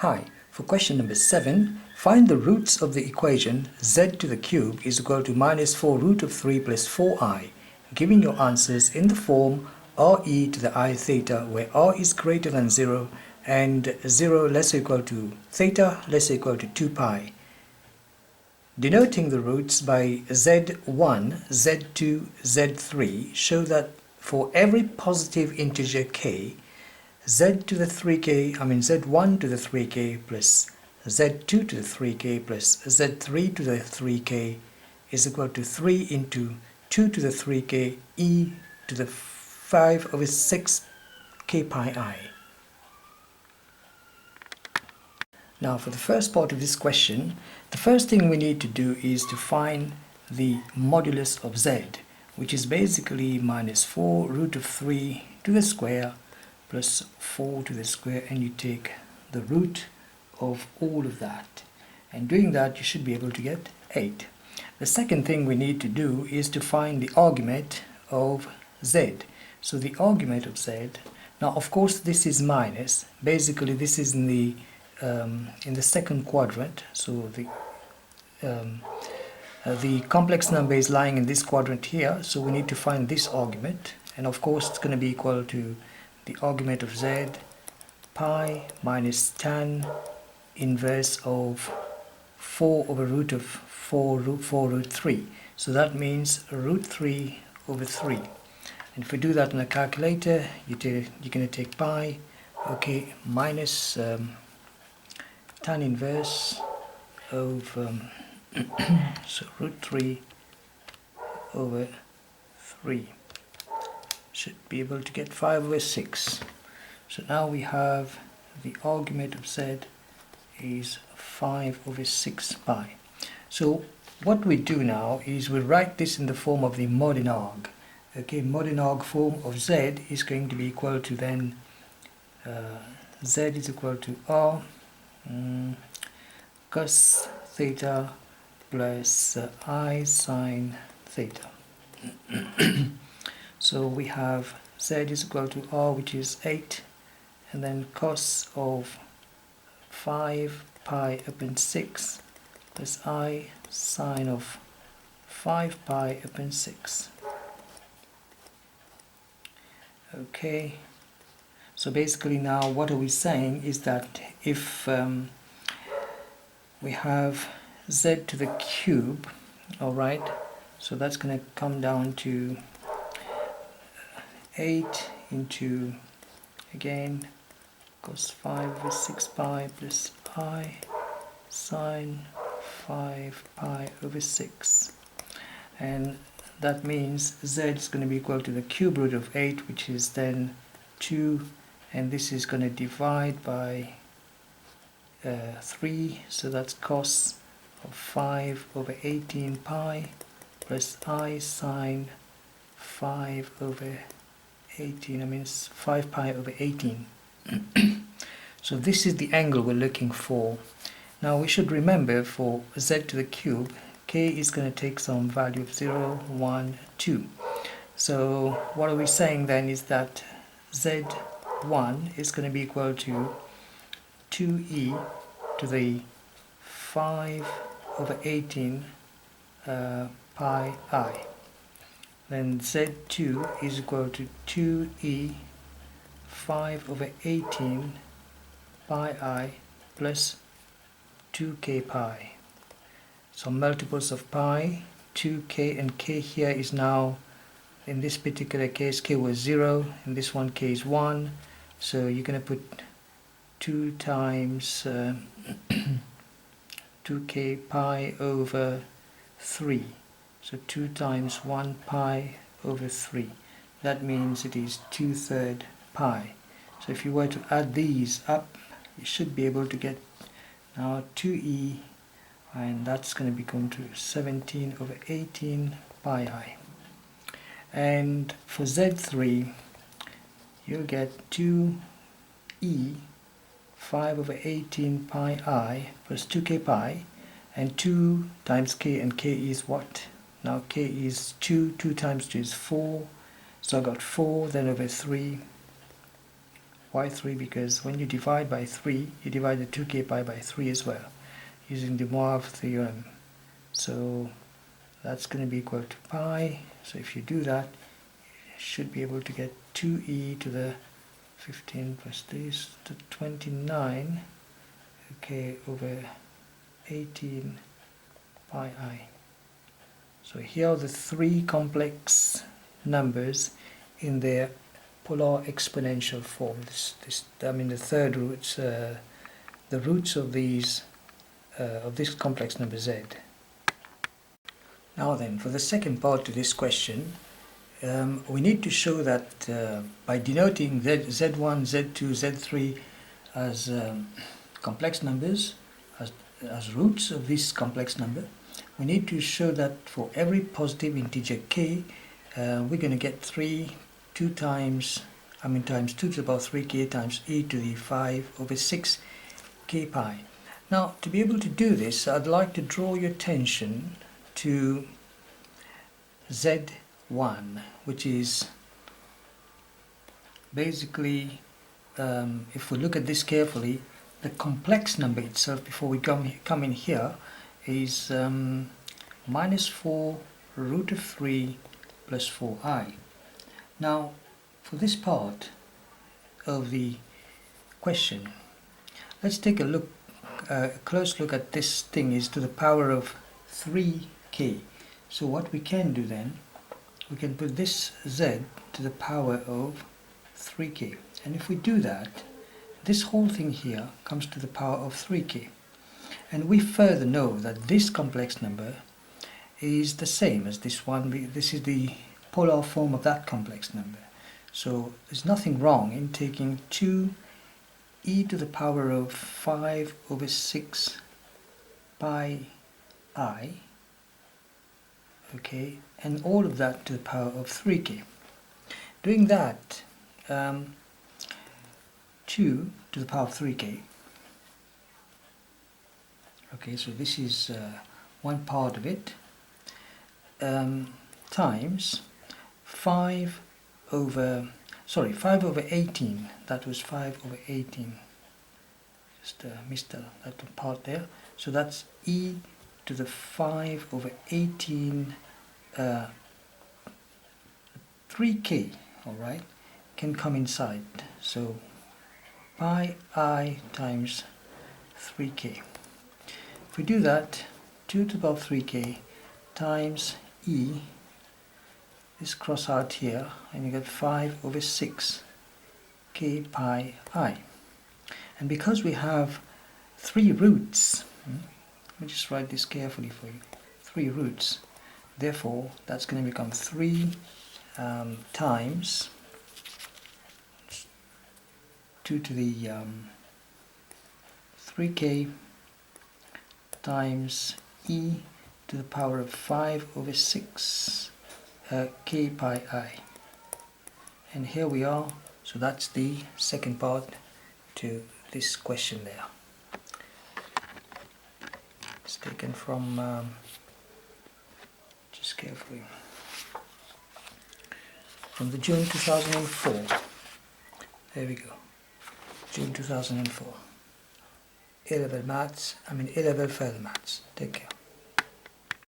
Hi, for question number 7, find the roots of the equation z to the cube is equal to minus 4 root of 3 plus 4i, giving your answers in the form re to the I theta, where r is greater than 0 and 0 less or equal to theta less or equal to 2 pi. Denoting the roots by z1, z2, z3 show that for every positive integer k, z1 to the 3k plus z2 to the 3k plus z3 to the 3k is equal to 3 into 2 to the 3k e to the 5 over 6 k pi I. Now for the first part of this question, the first thing we need to do is to find the modulus of z, which is basically minus 4 root of 3 to the square plus 4 to the square, and you take the root of all of that, and doing that you should be able to get 8. The second thing we need to do is to find the argument of z. So the argument of z, now of course this is minus, basically this is in the second quadrant, so the complex number is lying in this quadrant here, so we need to find this argument, and of course it's going to be equal to the argument of z pi minus tan inverse of 4 over root of 4 root 3. So that means root 3 over 3. And if we do that on a calculator, you're going to take pi, okay, minus tan inverse of so root 3 over 3. Should be able to get 5 over 6. So now we have the argument of z is 5 over 6 pi. So what we do now is we write this in the form of the mod in arg. Okay, mod in arg form of z is going to be equal to then z is equal to r cos theta plus I sine theta. So we have z is equal to r, which is 8, and then cos of 5 pi upon 6 plus I sine of 5 pi upon 6. Okay, so basically now what are we saying is that if we have z to the cube, alright, so that's going to come down to 8 into, again, cos 5 over 6 pi plus I sine 5 pi over 6, and that means z is going to be equal to the cube root of 8, which is then 2, and this is going to divide by 3, so that's cos of 5 over 18 pi plus I sine 5 over 18, 5 pi over 18. So this is the angle we're looking for. Now we should remember for z to the cube, k is going to take some value of 0, 1, 2. So what are we saying then is that z1 is going to be equal to 2e to the 5 over 18 pi I. Then z2 is equal to 2e 5 over 18 pi I plus 2k pi. So multiples of pi, 2k, and k here is now, in this particular case, k was 0, in this one k is 1, so you're going to put 2 times 2k pi over 3. So 2 times 1 pi over 3. That means it is 2/3 pi. So if you were to add these up, you should be able to get now 2e, and that's going to become to 17 over 18 pi I. And for z3, you'll get 2e 5 over 18 pi I plus 2k pi, and 2 times k, and k is what? Now k is 2 times 2 is 4, so I got 4 then over 3 Why 3? Because when you divide by 3, you divide the 2k pi by 3 as well, using the Moivre theorem. So that's going to be equal to pi. So if you do that, you should be able to get 2e to the 15 plus this to 29, okay, over 18 pi I. So here are the three complex numbers in their polar exponential form. I mean the third roots, the roots of these of this complex number z. Now then, for the second part to this question, we need to show that by denoting z1, z2, z3 as complex numbers, as roots of this complex number, we need to show that for every positive integer k, we're going to get 2 times 2 to the power 3k times e to the 5 over 6 k pi. Now, to be able to do this, I'd like to draw your attention to z1, which is basically, if we look at this carefully, the complex number itself before we come in here is minus 4 root of 3 plus 4i. Now, for this part of the question, let's take a look, a close look at this thing is to the power of 3k. So what we can do then, we can put this z to the power of 3k. And if we do that, this whole thing here comes to the power of 3k. And we further know that this complex number is the same as this one. This is the polar form of that complex number. So there's nothing wrong in taking 2e to the power of 5 over 6 pi I, okay, and all of that to the power of 3k. Doing that, 2 to the power of 3k, okay, so this is one part of it, times 5 over 18, that was 5 over 18, just missed that part there, so that's e to the 5 over 18 3k, alright, can come inside, so pi I times 3k. If we do that, 2 to the power of 3k times e, this cross out here, and you get 5 over 6 k pi I. And because we have 3 roots, let me just write this carefully for you, 3 roots, therefore that's going to become 3 times 2 to the 3k times e to the power of 5 over 6 k pi I. And here we are, so that's the second part to this question there. It's taken from, just carefully, from the June 2004. There we go, June 2004. A-level maths, A-level further maths. Take care.